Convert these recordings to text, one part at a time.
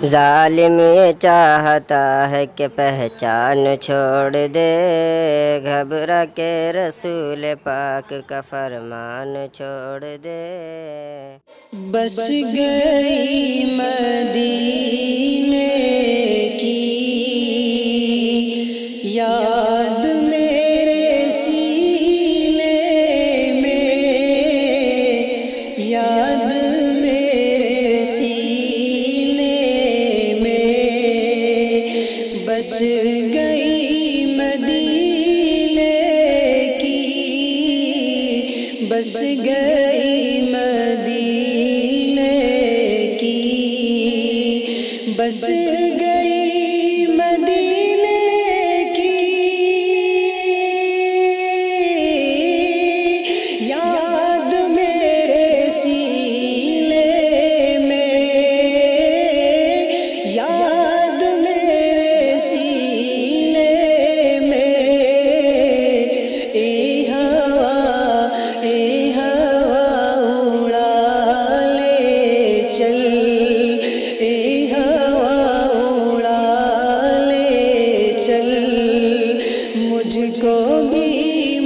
ظالم یہ چاہتا ہے کہ پہچان چھوڑ دے، گھبرا کے رسول پاک کا فرمان چھوڑ دے۔ بس گئی مدینے کی یاد میرے سینے میں، یاد میرے سینے میں، بس گئی مدینے کی، بس گئی مدینے کی، بس گئی مدینے کی، یاد میرے سینے میں، یاد میرے سینے میں، اے ہوا اڑا لے چل، اے ہوا اڑا لے چل، مجھ کو بھی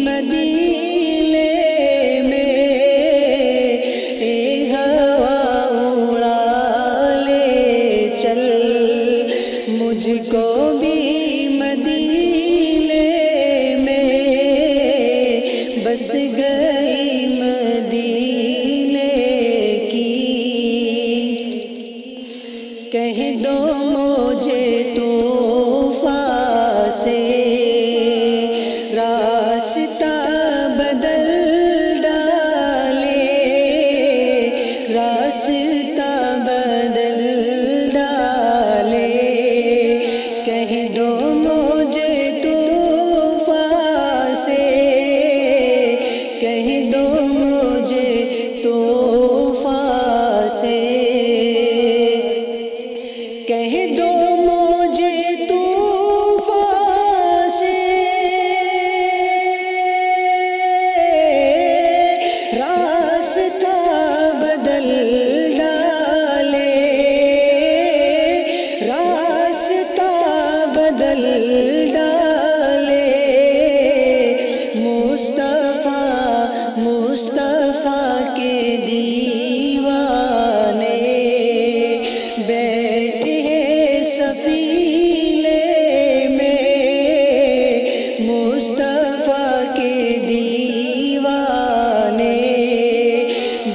مدینے میں، اے ہوا اڑا لے چل، مجھ کو بھی مدینے میں، بس گئی مدینے کی، کہہ دو مجھے طوفان سے راستہ بدل ڈالے، راستہ بدل ڈالے، کہہ دو مجھے طوفان سے، کہہ دو مجھے طوفان سے، کہہ دو مجھے طوفان سے، راستہ بدل ڈالے، راستہ بدل ڈالے، مصطفیٰ مصطفیٰ کے دیوانے بیٹھے ہیں سفینے میں، مصطفیٰ کے دیوانے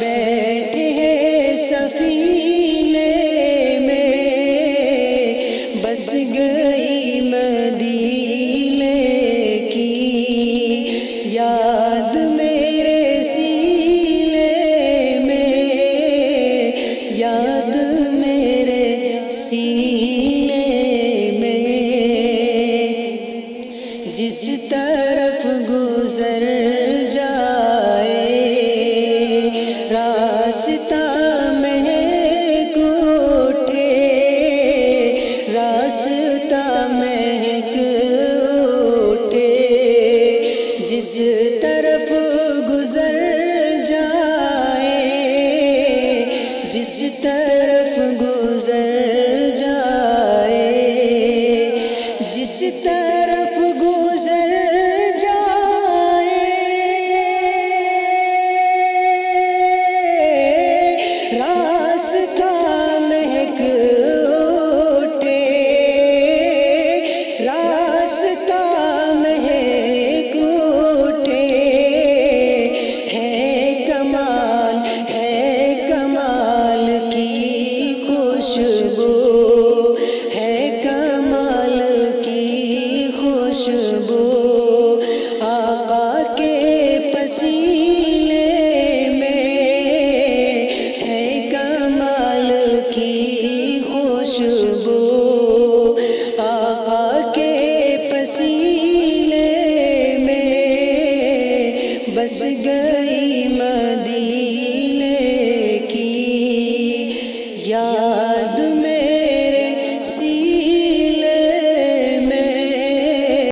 بیٹھے ہیں سفینے میں، بس گئی مدینے کی یاد میرے سینے میں، یاد میرے سینے میں، جس طرف گزر جائے راستہ مہک اٹھے، راستہ مہک اٹھے، جس طرف گزر جائے، جس طرف گزر جائے، جس طرف گزر جائے، راستہ مہک اٹھے، راستہ مہک اٹھے، ہے کمال کی خوشبو، ہے کمال کی خوشبو، آقا کے پسینے میں، ہے کمال کی خوشبو، آقا کے پسینے میں، بس گئی